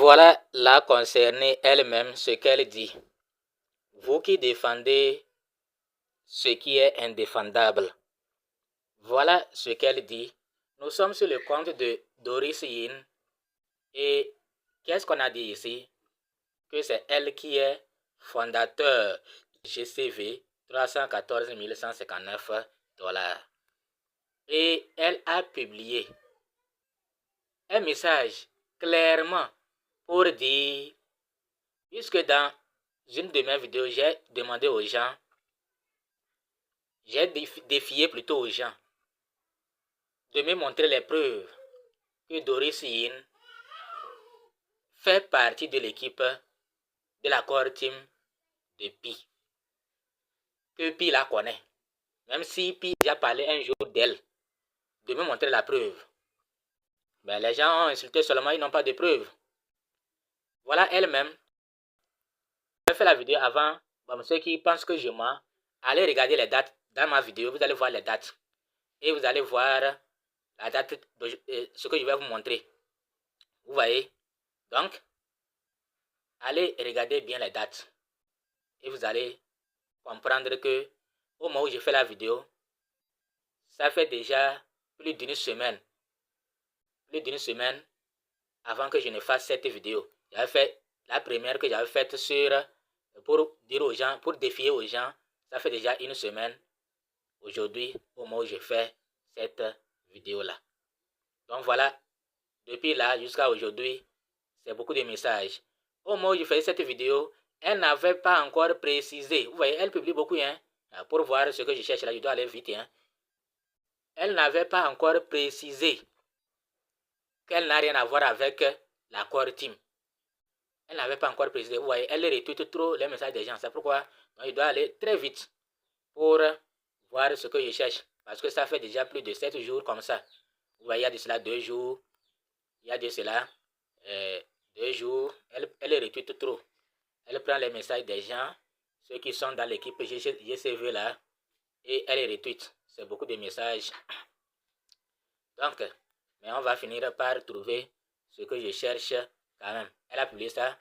Voilà là concernée elle-même ce qu'elle dit. Vous qui défendez ce qui est indéfendable. Voilà ce qu'elle dit. Nous sommes sur le compte de Doris Yin. Et qu'est-ce qu'on a dit ici? Que c'est elle qui est fondateur GCV 314 159 $. Et elle a publié un message clairement pour dire, puisque dans une de mes vidéos, j'ai demandé aux gens, j'ai défié plutôt aux gens de me montrer les preuves que Doris Yin fait partie de l'équipe de la core team de Pi. Que Pi la connaît. Même si Pi a déjà parlé un jour d'elle, de me montrer la preuve. Mais les gens ont insulté seulement, ils n'ont pas de preuves. Voilà elle-même. J'ai fait la vidéo avant. Bon, ceux qui pensent que je mens, allez regarder les dates dans ma vidéo. Vous allez voir les dates. Et vous allez voir la date de ce que je vais vous montrer. Vous voyez? Donc, allez regarder bien les dates. Et vous allez comprendre que au moment où je fais la vidéo, ça fait déjà plus d'une semaine. Plus d'une semaine avant que je ne fasse cette vidéo. J'avais fait la première que j'avais faite pour dire aux gens, pour défier aux gens. Ça fait déjà une semaine aujourd'hui au moment où je fais cette vidéo-là. Donc voilà, depuis là jusqu'à aujourd'hui, c'est beaucoup de messages. Au moment où je faisais cette vidéo, elle n'avait pas encore précisé. Vous voyez, elle publie beaucoup, hein. Pour voir ce que je cherche là, je dois aller vite, hein. Elle n'avait pas encore précisé qu'elle n'a rien à voir avec la core team. Elle n'avait pas encore précisé. Vous voyez, elle retweet trop les messages des gens. C'est pourquoi donc, je dois aller très vite pour voir ce que je cherche. Parce que ça fait déjà plus de 7 jours comme ça. Vous voyez, il y a de cela 2 jours. Il y a de cela 2 jours. Elle retweet trop. Elle prend les messages des gens, ceux qui sont dans l'équipe GCV là, et elle retweet. C'est beaucoup de messages. Donc, mais on va finir par trouver ce que je cherche quand même. Elle a publié ça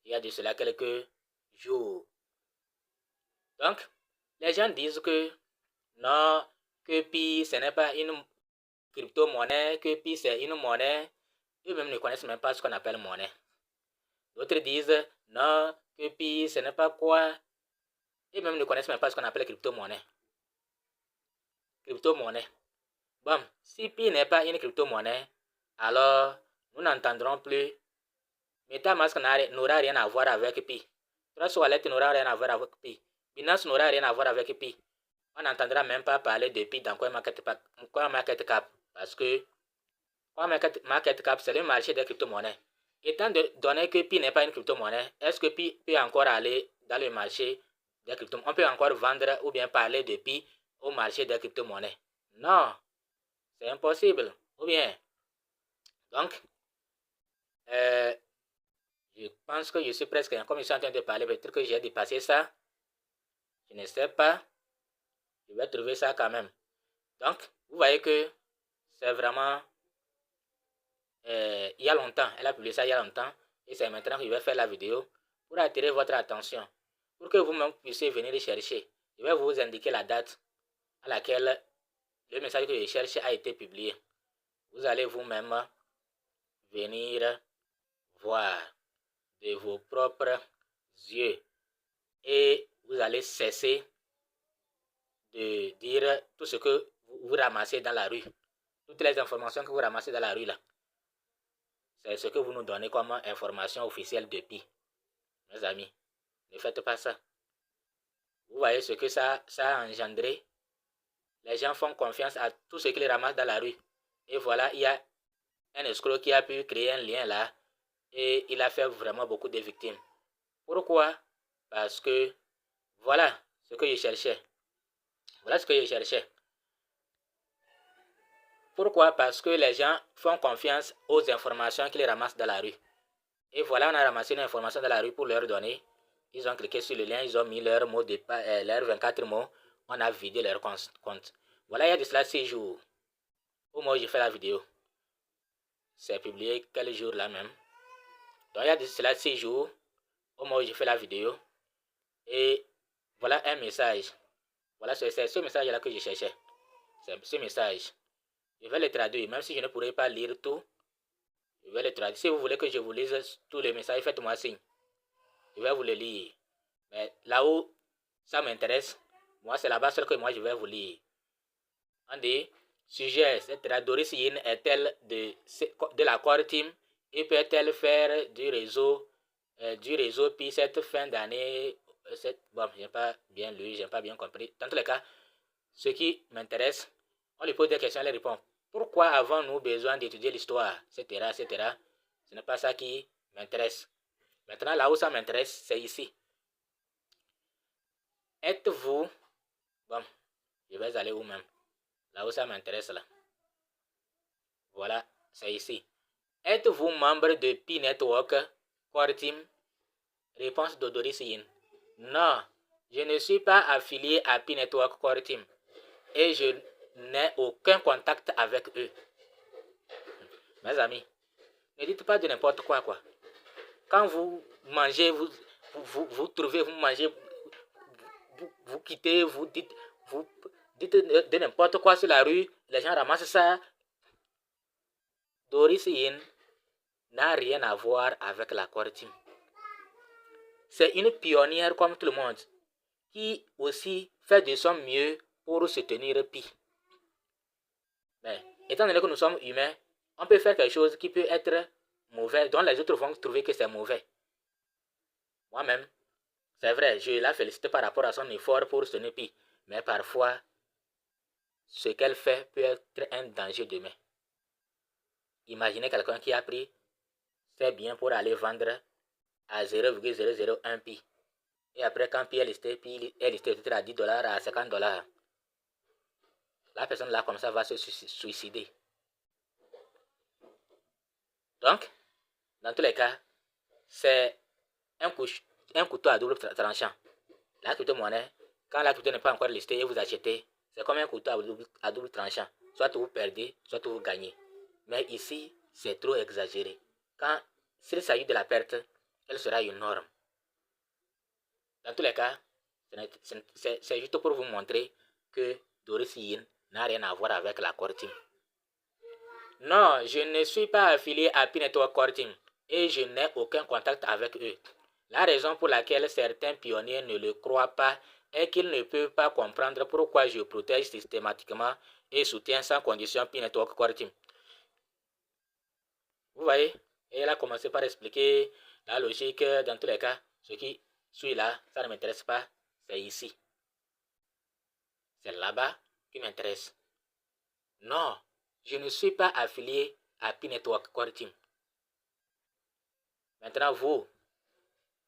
il y a de cela quelques jours. Donc, les gens disent que non, que Pi, ce n'est pas une crypto-monnaie, que Pi, c'est une monnaie. Eux-mêmes ne connaissent même pas ce qu'on appelle monnaie. D'autres disent non, que Pi, ce n'est pas quoi. Eux-mêmes ne connaissent même pas ce qu'on appelle crypto-monnaie. Crypto-monnaie. Bon, si Pi n'est pas une crypto-monnaie, alors nous n'entendrons plus. MetaMask n'aura rien à voir avec Pi. Trust Wallet n'aura rien à voir avec Pi. Binance n'aura rien à voir avec Pi. On n'entendra même pas parler de Pi dans CoinMarketCap. Parce que CoinMarketCap, c'est le marché des crypto-monnaies. Étant donné que Pi n'est pas une crypto-monnaie, est-ce que Pi peut encore aller dans le marché des crypto-monnaies? On peut encore vendre ou bien parler de Pi au marché des crypto-monnaies? Non, c'est impossible. Ou bien, donc, je pense que je suis presque, comme je suis en train de parler, peut-être que j'ai dépassé ça. Je ne sais pas. Je vais trouver ça quand même. Donc, vous voyez que c'est vraiment... il y a longtemps. Elle a publié ça il y a longtemps. Et c'est maintenant que je vais faire la vidéo pour attirer votre attention. Pour que vous-même puissiez venir chercher. Je vais vous indiquer la date à laquelle le message que je cherche a été publié. Vous allez vous-même venir voir de vos propres yeux. Et vous allez cesser de dire tout ce que vous ramassez dans la rue. Toutes les informations que vous ramassez dans la rue là. C'est ce que vous nous donnez comme information officielle de Pi. Mes amis, ne faites pas ça. Vous voyez ce que ça a engendré. Les gens font confiance à tout ce qu'ils ramassent dans la rue. Et voilà, il y a un escroc qui a pu créer un lien là. Et il a fait vraiment beaucoup de victimes. Pourquoi? Parce que voilà ce que je cherchais. Voilà ce que je cherchais. Pourquoi? Parce que les gens font confiance aux informations qu'ils ramassent dans la rue. Et voilà, on a ramassé une information dans la rue pour leur donner. Ils ont cliqué sur le lien, ils ont mis leur mot de leurs 24 mots. On a vidé leur compte. Voilà, il y a de cela 6 jours. Au moment où j'ai fait la vidéo. C'est publié quel jour là même. Donc, il y a de cela 6 jours au moment où j'ai fait la vidéo. Et voilà un message. Voilà, c'est ce message-là que je cherchais. C'est ce message. Je vais le traduire, même si je ne pourrai pas lire tout. Je vais le traduire. Si vous voulez que je vous lise tous les messages, faites-moi signe. Je vais vous le lire. Mais là où ça m'intéresse, moi, c'est là-bas seul que moi, je vais vous lire. On dit, sujet, c'est Doris Yin est-elle de la core team et peut-elle faire du réseau puis cette fin d'année, bon, je n'ai pas bien lu, je n'ai pas bien compris. Dans tous les cas, ce qui m'intéresse, on lui pose des questions, elle répond. Pourquoi avons-nous besoin d'étudier l'histoire, etc., etc. Ce n'est pas ça qui m'intéresse. Maintenant, là où ça m'intéresse, c'est ici. Êtes-vous... Bon, je vais aller où même? Là où ça m'intéresse, là. Voilà, c'est ici. Êtes-vous membre de Pi Network Core Team? Réponse de Doris Yin. Non, je ne suis pas affilié à Pi Network Core Team. Et je n'ai aucun contact avec eux. Mes amis, ne dites pas de n'importe quoi, quoi. Quand vous mangez, vous trouvez, vous mangez, vous quittez, vous dites de n'importe quoi sur la rue, les gens ramassent ça. Doris Yin n'a rien à voir avec la Core Team. C'est une pionnière comme tout le monde, qui aussi fait de son mieux pour se tenir Pi. Mais étant donné que nous sommes humains, on peut faire quelque chose qui peut être mauvais, dont les autres vont trouver que c'est mauvais. Moi-même, c'est vrai, je la félicite par rapport à son effort pour se tenir Pi. Mais parfois, ce qu'elle fait peut être un danger demain. Imaginez quelqu'un qui a pris ses biens pour aller vendre à 0,001 Pi. Et après, quand Pi est listé peut-être à $10, à $50. La personne là, comme ça, va se suicider. Donc, dans tous les cas, c'est un couteau à double tranchant. La crypto-monnaie, quand la crypto n'est pas encore listée et vous achetez, c'est comme un couteau à double tranchant. Soit vous perdez, soit vous gagnez. Mais ici, c'est trop exagéré. Quand s'il s'agit de la perte, elle sera énorme. Dans tous les cas, c'est juste pour vous montrer que Doris Yin n'a rien à voir avec la Core Team. Non, je ne suis pas affilié à Pi Network Core Team et je n'ai aucun contact avec eux. La raison pour laquelle certains pionniers ne le croient pas est qu'ils ne peuvent pas comprendre pourquoi je protège systématiquement et soutiens sans condition Pi Network Core Team. Vous voyez? Et elle a commencé par expliquer la logique dans tous les cas. Ce qui suit là, ça ne m'intéresse pas, c'est ici. C'est là-bas qui m'intéresse. Non, je ne suis pas affilié à Pi Network Core Team. Maintenant, vous,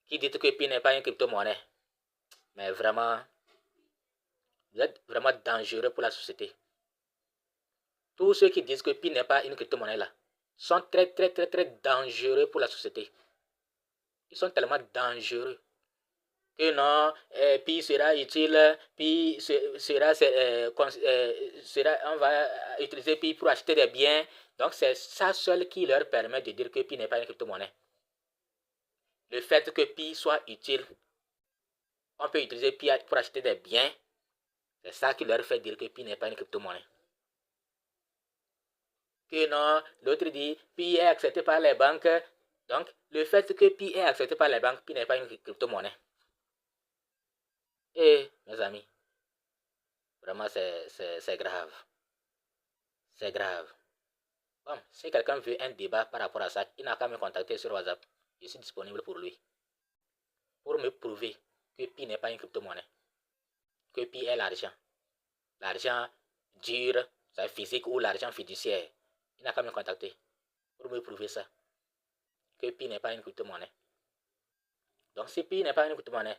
qui dites que Pi n'est pas une crypto-monnaie, mais vraiment, vous êtes vraiment dangereux pour la société. Tous ceux qui disent que Pi n'est pas une crypto-monnaie là, sont très dangereux pour la société. Ils sont tellement dangereux que non, Pi sera utile, Pi on va utiliser Pi pour acheter des biens. Donc c'est ça seul qui leur permet de dire que Pi n'est pas une crypto-monnaie. Le fait que Pi soit utile, on peut utiliser Pi pour acheter des biens, c'est ça qui leur fait dire que Pi n'est pas une crypto-monnaie. Que non, l'autre dit Pi est accepté par les banques. Donc, le fait que Pi est accepté par les banques, Pi n'est pas une crypto-monnaie. Et, mes amis, vraiment, c'est grave. C'est grave. Bon, si quelqu'un veut un débat par rapport à ça, il n'a qu'à me contacter sur WhatsApp. Je suis disponible pour lui. Pour me prouver que Pi n'est pas une crypto-monnaie. Que Pi est l'argent. L'argent dur, c'est physique ou l'argent fiduciaire. Il n'a qu'à me contacter pour me prouver ça. Que Pi n'est pas une crypto-monnaie. Donc si Pi n'est pas une crypto-monnaie,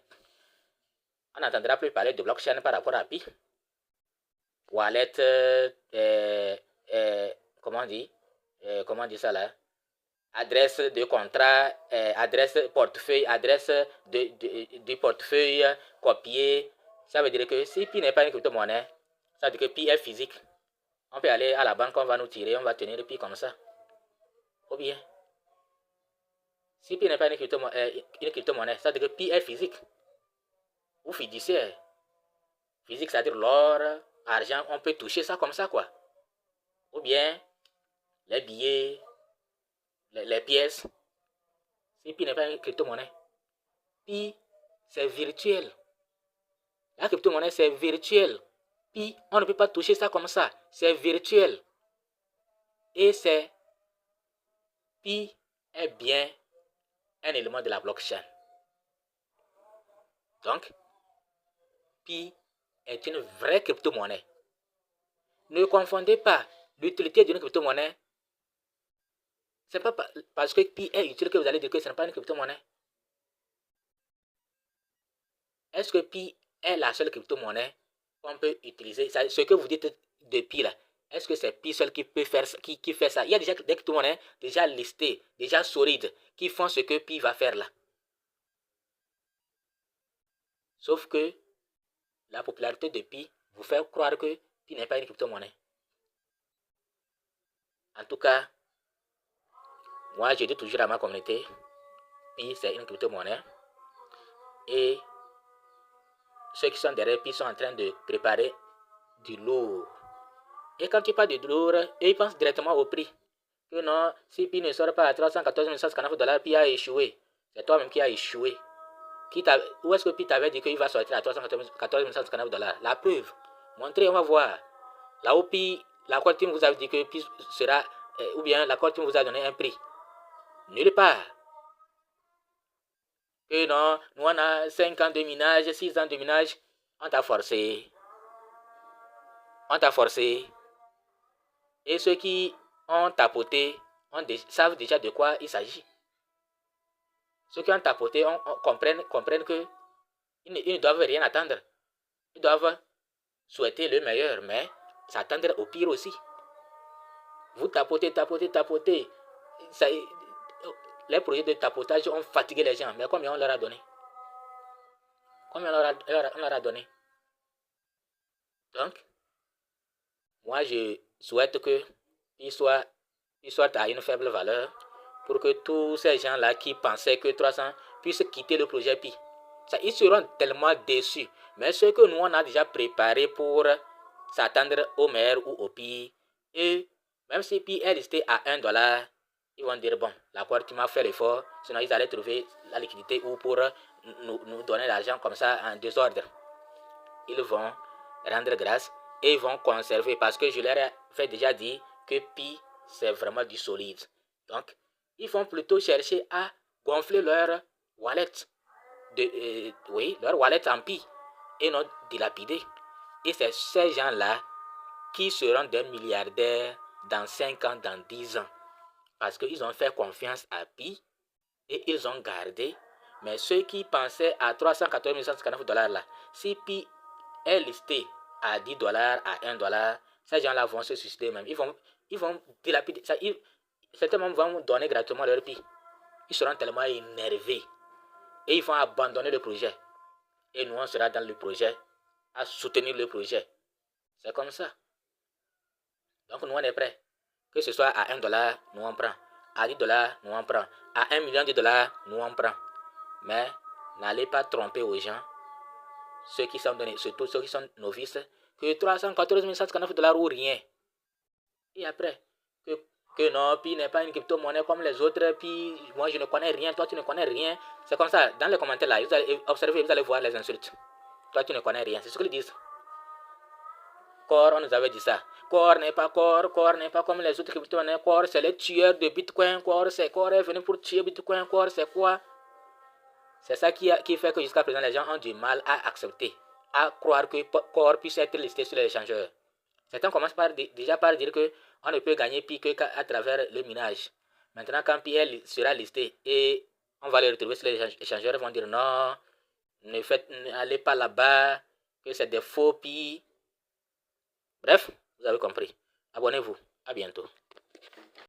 on n'entendra plus parler de blockchain par rapport à Pi. Wallet, comment on dit ça là? Adresse de contrat, adresse portefeuille, adresse du portefeuille copié. Ça veut dire que si Pi n'est pas une crypto-monnaie, ça veut dire que Pi est physique. On peut aller à la banque, on va nous tirer, on va tenir Pi comme ça. Ou bien, Si pi n'est pas une crypto-monnaie, ça veut dire que pi est physique ou fiduciaire. Physique, c'est-à-dire l'or, argent, on peut toucher ça comme ça, quoi. Ou bien les billets, les pièces. Si pi n'est pas une crypto-monnaie, pi, c'est virtuel. La crypto-monnaie, c'est virtuel. Pi, on ne peut pas toucher ça comme ça. C'est virtuel. Et c'est pi est bien un élément de la blockchain. Donc, pi est une vraie crypto-monnaie. Ne confondez pas l'utilité d'une crypto-monnaie. Ce n'est pas parce que pi est utile que vous allez dire que ce n'est pas une crypto-monnaie. Est-ce que pi est la seule crypto-monnaie qu'on peut utiliser? Ce que vous dites de pi là, est-ce que c'est pi seul qui peut faire qui fait ça? Il y a déjà des crypto-monnaies déjà listées, déjà solides, qui font ce que pi va faire là. Sauf que la popularité de pi vous fait croire que pi n'est pas une crypto-monnaie. En tout cas, moi je dis toujours à ma communauté, pi c'est une crypto-monnaie. Et ceux qui sont derrière pi sont en train de préparer du lourd. Et quand tu parles de lourd, ils pensent directement au prix. Que non, si pi ne sort pas à 314 159 $, pi a échoué. C'est toi-même qui a échoué. Où est-ce que pi t'avait dit qu'il va sortir à 314 159 $? La preuve. Montrez, on va voir. Là où pi, la Core Team vous a dit que pi sera, ou bien la Core Team vous a donné un prix. Nulle part. Que non, nous on a 5 ans de minage, 6 ans de minage. On t'a forcé. On t'a forcé. Et ceux qui ont tapoté savent déjà de quoi il s'agit. Ceux qui ont tapoté comprennent que ils ne doivent rien attendre. Ils doivent souhaiter le meilleur, mais s'attendre au pire aussi. Vous tapotez. Ça, les projets de tapotage ont fatigué les gens. Mais combien on leur a donné? Combien on leur a donné? Donc, moi, je souhaite qu'il soit à une faible valeur pour que tous ces gens-là qui pensaient que 300 puissent quitter le projet Pi. Ça, ils seront tellement déçus. Mais ce que nous, on a déjà préparé pour s'attendre au meilleur ou au pire, et même si Pi est listé à $1, ils vont dire, bon, la Core Team a fait l'effort, sinon ils allaient trouver la liquidité ou pour nous donner l'argent comme ça en désordre. Ils vont rendre grâce et ils vont conserver, parce que je leur ai déjà dit que Pi, c'est vraiment du solide. Donc, ils vont plutôt chercher à gonfler leur wallet, leur wallet en Pi, et non dilapider. Et c'est ces gens-là qui seront des milliardaires dans 5 ans, dans 10 ans. Parce qu'ils ont fait confiance à Pi et ils ont gardé. Mais ceux qui pensaient à 314 159 $, là, si Pi est listé à $10, à $1, ces gens-là vont se suicider même. Ils vont dilapider. Certains membres vont donner gratuitement leur Pi. Ils seront tellement énervés. Et ils vont abandonner le projet. Et nous, on sera dans le projet, à soutenir le projet. C'est comme ça. Donc, nous, on est prêts. Que ce soit à $1, nous, on prend. À $10, nous, on prend. À $1 million, nous, on prend. Mais n'allez pas tromper aux gens, ceux qui sont donnés, surtout ceux qui sont novices, que 314 159 $ ou rien. Et après, que non, Pi n'est pas une crypto-monnaie comme les autres, Pi, moi je ne connais rien, toi tu ne connais rien. C'est comme ça, dans les commentaires là, vous allez observer, vous allez voir les insultes. Toi tu ne connais rien, c'est ce qu'ils disent. Core, on nous avait dit ça. Core n'est pas comme les autres crypto-monnaies. Core, c'est les tueurs de Bitcoin. Core est venu pour tuer Bitcoin. Core, c'est quoi? C'est ça qui fait que jusqu'à présent, les gens ont du mal à accepter, à croire que Core puisse être listé sur les échangeurs. Certains commencent déjà par dire qu'on ne peut gagner Pi qu'à travers le minage. Maintenant, quand Pi sera listé et on va le retrouver sur les échangeurs, ils vont dire non, n'allez pas là-bas, que c'est des faux Pi. Bref, vous avez compris. Abonnez-vous. À bientôt.